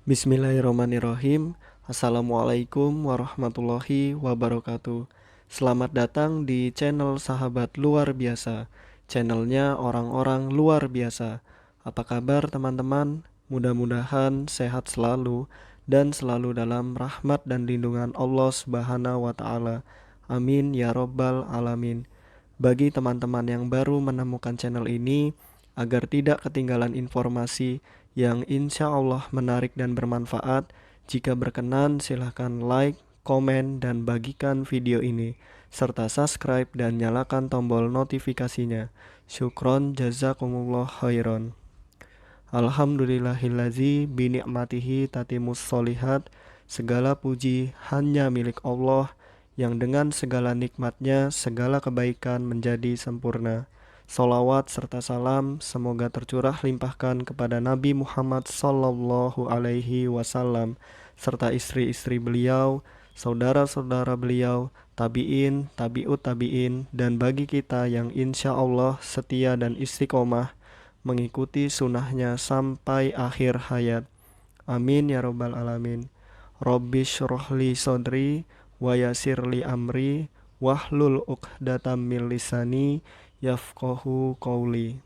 Bismillahirrahmanirrahim. Assalamualaikum warahmatullahi wabarakatuh. Selamat datang di channel Sahabat Luar Biasa. Channelnya orang-orang luar biasa. Apa kabar teman-teman? Mudah-mudahan sehat selalu dan selalu dalam rahmat dan lindungan Allah Subhanahu wa taala. Amin ya robbal alamin. Bagi teman-teman yang baru menemukan channel ini, agar tidak ketinggalan informasi yang insya Allah menarik dan bermanfaat, jika berkenan silahkan like, komen, dan bagikan video ini, serta subscribe dan nyalakan tombol notifikasinya. Syukron jazakumullah khairan. Alhamdulillahillazi bini'matihi tatimus solihat. Segala puji hanya milik Allah, yang dengan segala nikmatnya segala kebaikan menjadi sempurna. Salawat serta salam semoga tercurah limpahkan kepada Nabi Muhammad Sallallahu Alaihi Wasallam serta istri-istri beliau, saudara-saudara beliau, tabi'in, tabi'ut tabi'in, dan bagi kita yang insya Allah setia dan istiqomah mengikuti sunnahnya sampai akhir hayat. Amin ya robbal alamin. Rabbi syrohli sodri wa yasirli amri wahlul uqdatam min lisani yafqahu qawli.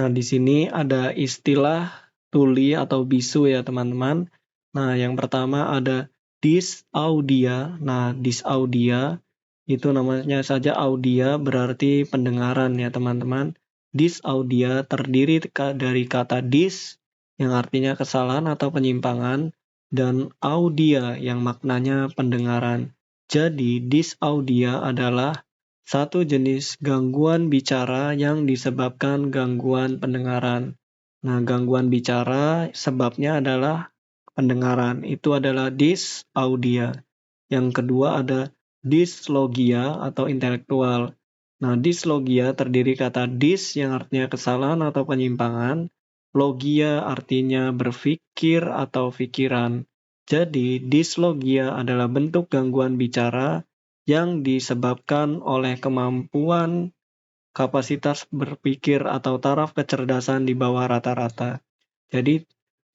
Nah, di sini ada istilah tuli atau bisu ya teman-teman. Nah, yang pertama ada disaudia. Nah, disaudia itu namanya saja audia berarti pendengaran ya teman-teman. Disaudia terdiri dari kata dis yang artinya kesalahan atau penyimpangan dan audia yang maknanya pendengaran. Jadi, disaudia adalah satu jenis gangguan bicara yang disebabkan gangguan pendengaran. Nah, gangguan bicara sebabnya adalah pendengaran. Itu adalah disaudia. Yang kedua ada dislogia atau intelektual. Nah, dislogia terdiri kata dis yang artinya kesalahan atau penyimpangan. Logia artinya berpikir atau pikiran. Jadi, dislogia adalah bentuk gangguan bicara yang disebabkan oleh kemampuan kapasitas berpikir atau taraf kecerdasan di bawah rata-rata. Jadi,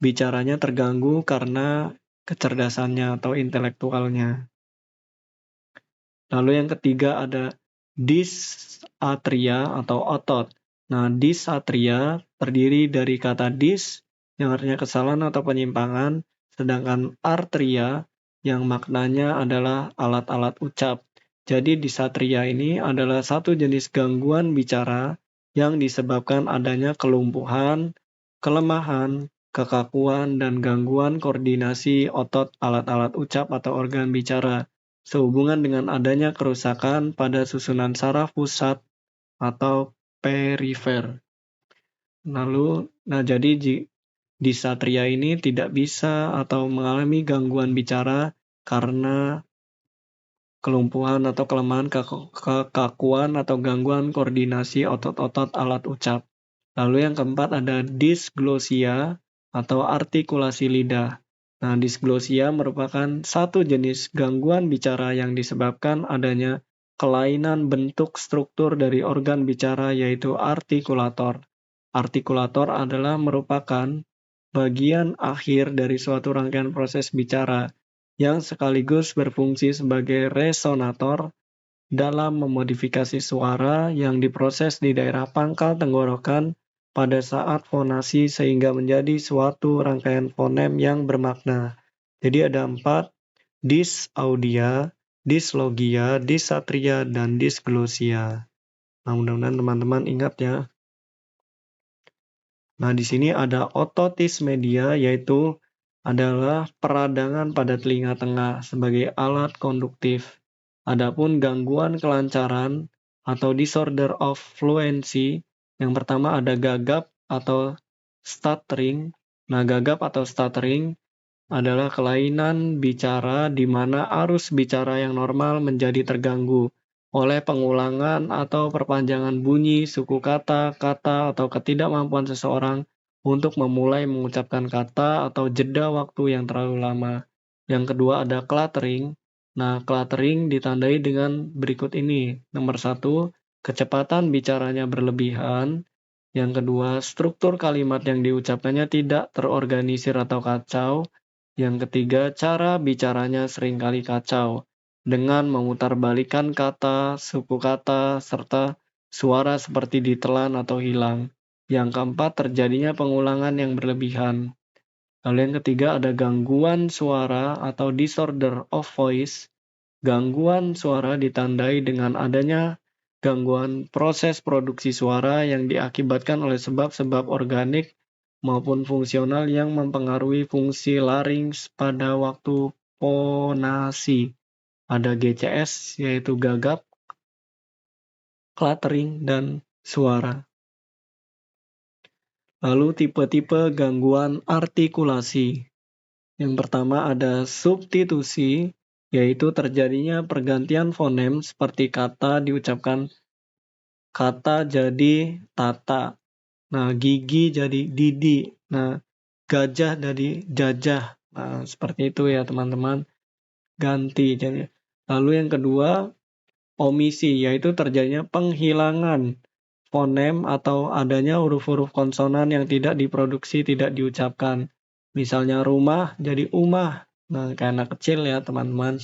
bicaranya terganggu karena kecerdasannya atau intelektualnya. Lalu yang ketiga ada dysarthria atau otot. Nah, dysarthria terdiri dari kata dis yang artinya kesalahan atau penyimpangan, sedangkan artria yang maknanya adalah alat-alat ucap. Jadi dysarthria ini adalah satu jenis gangguan bicara yang disebabkan adanya kelumpuhan, kelemahan, kekakuan, dan gangguan koordinasi otot alat-alat ucap atau organ bicara sehubungan dengan adanya kerusakan pada susunan saraf pusat atau perifer. Jadi disatria ini tidak bisa atau mengalami gangguan bicara karena kelumpuhan atau kelemahan kekakuan atau gangguan koordinasi otot-otot alat ucap. Lalu yang keempat ada disglosia atau artikulasi lidah. Nah, disglosia merupakan satu jenis gangguan bicara yang disebabkan adanya kelainan bentuk struktur dari organ bicara yaitu artikulator. Artikulator adalah merupakan bagian akhir dari suatu rangkaian proses bicara yang sekaligus berfungsi sebagai resonator dalam memodifikasi suara yang diproses di daerah pangkal tenggorokan pada saat fonasi sehingga menjadi suatu rangkaian fonem yang bermakna. Jadi ada 4, disaudia, dislogia, dysarthria, dan disglosia. Nah, mudah-mudahan teman-teman ingat ya. Nah, di sini ada ototis media yaitu adalah peradangan pada telinga tengah sebagai alat konduktif. Adapun gangguan kelancaran atau disorder of fluency, yang pertama ada gagap atau stuttering. Nah, gagap atau stuttering adalah kelainan bicara di mana arus bicara yang normal menjadi terganggu oleh pengulangan atau perpanjangan bunyi, suku kata, atau ketidakmampuan seseorang untuk memulai mengucapkan kata atau jeda waktu yang terlalu lama. Yang kedua ada cluttering. Nah, cluttering ditandai dengan berikut ini. Nomor 1, kecepatan bicaranya berlebihan. Yang kedua, struktur kalimat yang diucapkannya tidak terorganisir atau kacau. Yang ketiga, cara bicaranya seringkali kacau dengan memutarbalikkan kata, suku kata, serta suara seperti ditelan atau hilang. Yang keempat, terjadinya pengulangan yang berlebihan. Lalu yang ketiga ada gangguan suara atau disorder of voice. Gangguan suara ditandai dengan adanya gangguan proses produksi suara yang diakibatkan oleh sebab-sebab organik maupun fungsional yang mempengaruhi fungsi larynx pada waktu fonasi. Ada GCS yaitu gagap, cluttering, dan suara. Lalu tipe-tipe gangguan artikulasi. Yang pertama ada substitusi, yaitu terjadinya pergantian fonem seperti kata diucapkan kata jadi tata. Nah, gigi jadi didi. Nah, gajah jadi jajah. Nah, seperti itu ya teman-teman. Ganti. Lalu yang kedua, omisi, yaitu terjadinya penghilangan fonem atau adanya huruf-huruf konsonan yang tidak diproduksi, tidak diucapkan. Misalnya rumah jadi umah. Nah, kayak anak kecil ya teman-teman.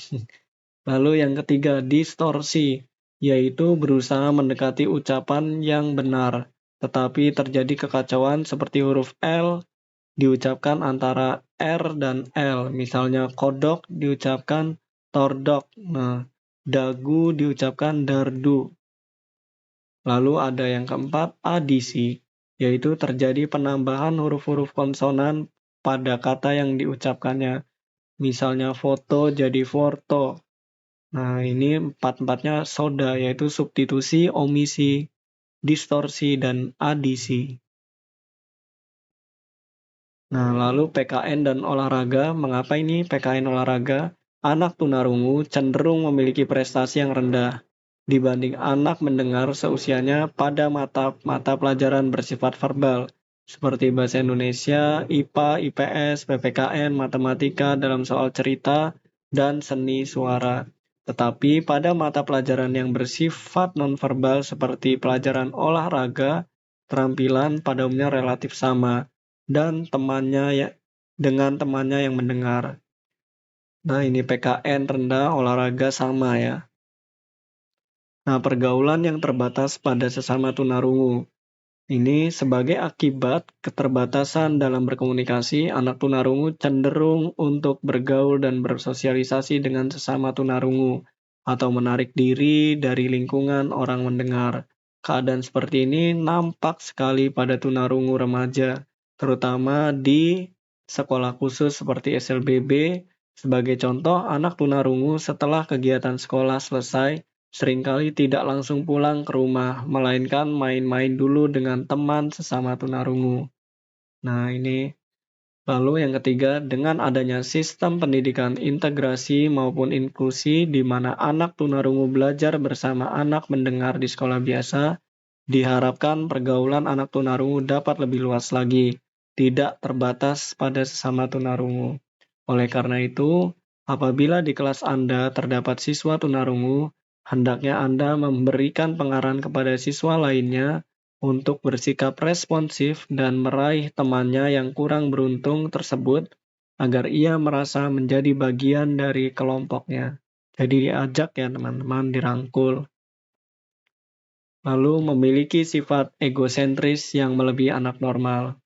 Lalu yang ketiga, distorsi, yaitu berusaha mendekati ucapan yang benar, tetapi terjadi kekacauan seperti huruf L diucapkan antara R dan L. Misalnya kodok diucapkan tordok. Nah, dagu diucapkan dardu. Lalu ada yang keempat, adisi, yaitu terjadi penambahan huruf-huruf konsonan pada kata yang diucapkannya. Misalnya foto jadi forto. Nah, ini empat-empatnya soda, yaitu substitusi, omisi, distorsi, dan adisi. Nah, lalu PKN dan olahraga. Mengapa ini PKN olahraga? Anak tunarungu cenderung memiliki prestasi yang rendah dibanding anak mendengar seusianya pada mata pelajaran bersifat verbal, seperti bahasa Indonesia, IPA, IPS, PPKN, matematika dalam soal cerita, dan seni suara. Tetapi pada mata pelajaran yang bersifat nonverbal seperti pelajaran olahraga, keterampilan pada umumnya relatif sama dan dengan temannya yang mendengar. Nah, ini PKN rendah, olahraga sama ya. Nah, pergaulan yang terbatas pada sesama tunarungu. Ini sebagai akibat keterbatasan dalam berkomunikasi, anak tunarungu cenderung untuk bergaul dan bersosialisasi dengan sesama tunarungu atau menarik diri dari lingkungan orang mendengar. Keadaan seperti ini nampak sekali pada tunarungu remaja, terutama di sekolah khusus seperti SLBB. Sebagai contoh, anak tunarungu setelah kegiatan sekolah selesai seringkali tidak langsung pulang ke rumah, melainkan main-main dulu dengan teman sesama tunarungu. Nah, ini lalu yang ketiga, dengan adanya sistem pendidikan integrasi maupun inklusi di mana anak tunarungu belajar bersama anak mendengar di sekolah biasa, diharapkan pergaulan anak tunarungu dapat lebih luas lagi, tidak terbatas pada sesama tunarungu. Oleh karena itu, apabila di kelas Anda terdapat siswa tunarungu, hendaknya Anda memberikan pengarahan kepada siswa lainnya untuk bersikap responsif dan meraih temannya yang kurang beruntung tersebut agar ia merasa menjadi bagian dari kelompoknya. Jadi diajak ya teman-teman, dirangkul. Lalu memiliki sifat egosentris yang melebihi anak normal.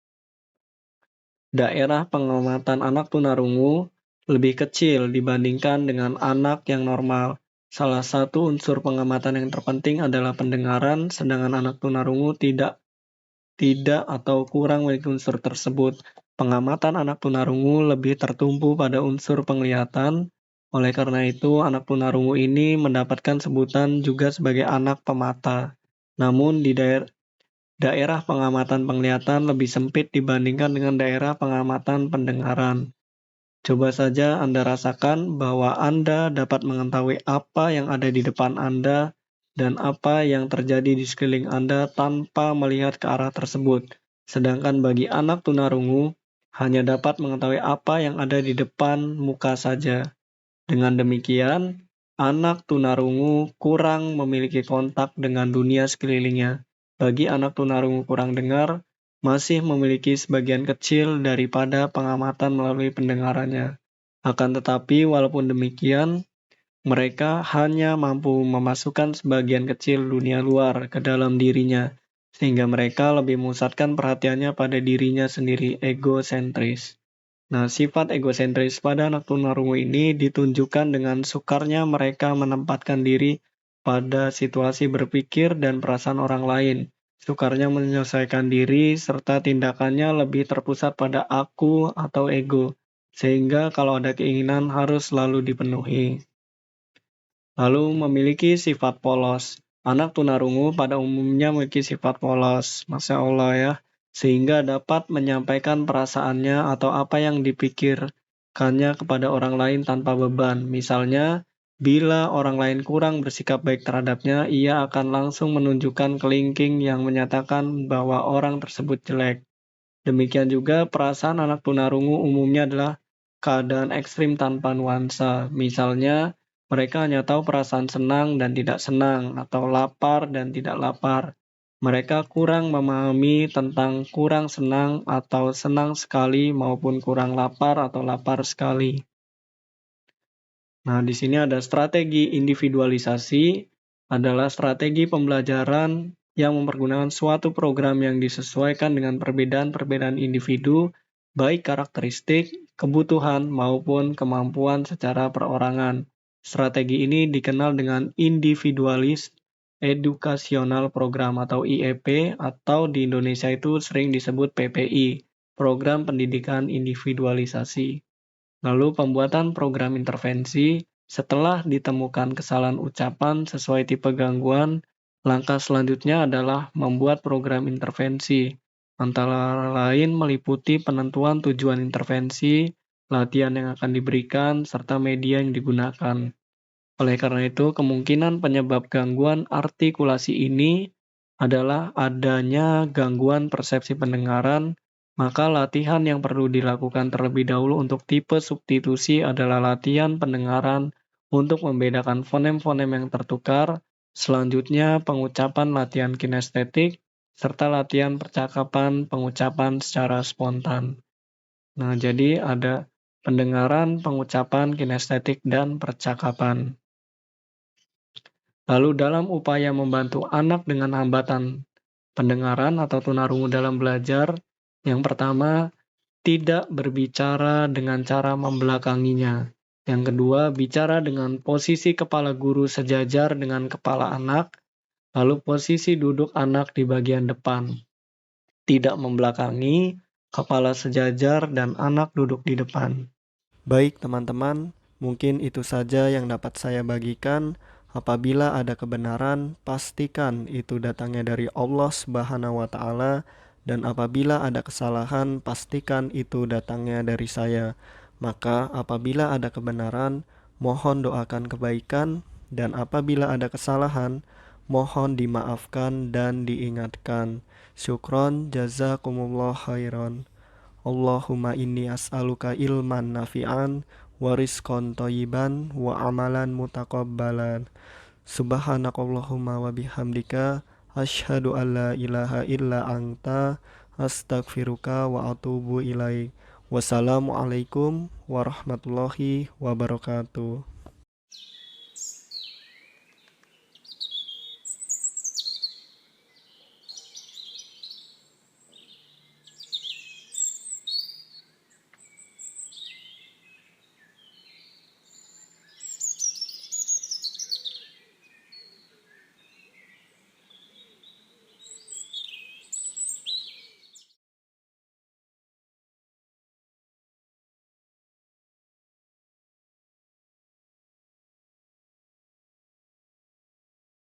Daerah pengamatan anak tunarungu lebih kecil dibandingkan dengan anak yang normal. Salah satu unsur pengamatan yang terpenting adalah pendengaran, sedangkan anak tunarungu tidak atau kurang memiliki unsur tersebut. Pengamatan anak tunarungu lebih tertumpu pada unsur penglihatan. Oleh karena itu, anak tunarungu ini mendapatkan sebutan juga sebagai anak pemata. Namun di daerah pengamatan penglihatan lebih sempit dibandingkan dengan daerah pengamatan pendengaran. Coba saja Anda rasakan bahwa Anda dapat mengetahui apa yang ada di depan Anda dan apa yang terjadi di sekeliling Anda tanpa melihat ke arah tersebut. Sedangkan bagi anak tunarungu, hanya dapat mengetahui apa yang ada di depan muka saja. Dengan demikian, anak tunarungu kurang memiliki kontak dengan dunia sekelilingnya. Bagi anak tunarungu kurang dengar, masih memiliki sebagian kecil daripada pengamatan melalui pendengarannya. Akan tetapi, walaupun demikian, mereka hanya mampu memasukkan sebagian kecil dunia luar ke dalam dirinya, sehingga mereka lebih memusatkan perhatiannya pada dirinya sendiri, egosentris. Nah, sifat egosentris pada anak tunarungu ini ditunjukkan dengan sukarnya mereka menempatkan diri pada situasi berpikir dan perasaan orang lain. Sukarnya menyelesaikan diri serta tindakannya lebih terpusat pada aku atau ego, sehingga kalau ada keinginan harus selalu dipenuhi. Lalu memiliki sifat polos. Anak tunarungu pada umumnya memiliki sifat polos, Masya Allah ya, sehingga dapat menyampaikan perasaannya atau apa yang dipikirkannya kepada orang lain tanpa beban. Misalnya, bila orang lain kurang bersikap baik terhadapnya, ia akan langsung menunjukkan kelingking yang menyatakan bahwa orang tersebut jelek. Demikian juga perasaan anak tunarungu umumnya adalah keadaan ekstrim tanpa nuansa. Misalnya, mereka hanya tahu perasaan senang dan tidak senang, atau lapar dan tidak lapar. Mereka kurang memahami tentang kurang senang atau senang sekali maupun kurang lapar atau lapar sekali. Nah, di sini ada strategi individualisasi, adalah strategi pembelajaran yang mempergunakan suatu program yang disesuaikan dengan perbedaan-perbedaan individu, baik karakteristik, kebutuhan, maupun kemampuan secara perorangan. Strategi ini dikenal dengan individualis educational program atau IEP, atau di Indonesia itu sering disebut PPI, Program Pendidikan Individualisasi. Lalu pembuatan program intervensi, setelah ditemukan kesalahan ucapan sesuai tipe gangguan, langkah selanjutnya adalah membuat program intervensi. Antara lain meliputi penentuan tujuan intervensi, latihan yang akan diberikan, serta media yang digunakan. Oleh karena itu, kemungkinan penyebab gangguan artikulasi ini adalah adanya gangguan persepsi pendengaran, maka latihan yang perlu dilakukan terlebih dahulu untuk tipe substitusi adalah latihan pendengaran untuk membedakan fonem-fonem yang tertukar, selanjutnya pengucapan latihan kinestetik, serta latihan percakapan pengucapan secara spontan. Nah, jadi ada pendengaran, pengucapan, kinestetik, dan percakapan. Lalu dalam upaya membantu anak dengan hambatan pendengaran atau tunarungu dalam belajar, yang pertama, tidak berbicara dengan cara membelakanginya. Yang kedua, bicara dengan posisi kepala guru sejajar dengan kepala anak, lalu posisi duduk anak di bagian depan. Tidak membelakangi, kepala sejajar, dan anak duduk di depan. Baik teman-teman, mungkin itu saja yang dapat saya bagikan. Apabila ada kebenaran, pastikan itu datangnya dari Allah Subhanahu wa Ta'ala, dan apabila ada kesalahan, pastikan itu datangnya dari saya. Maka, apabila ada kebenaran, mohon doakan kebaikan, dan apabila ada kesalahan, mohon dimaafkan dan diingatkan. Syukron, jazakumullah khairan. Allahumma inni as'aluka ilman nafi'an wa rizqan thayyiban wa amalan mutaqabbalan. Subhanakallahumma wa bihamdika asyhadu an la ilaha illa anta astaghfiruka wa atubu ilaik. Wassalamualaikum warahmatullahi wabarakatuh.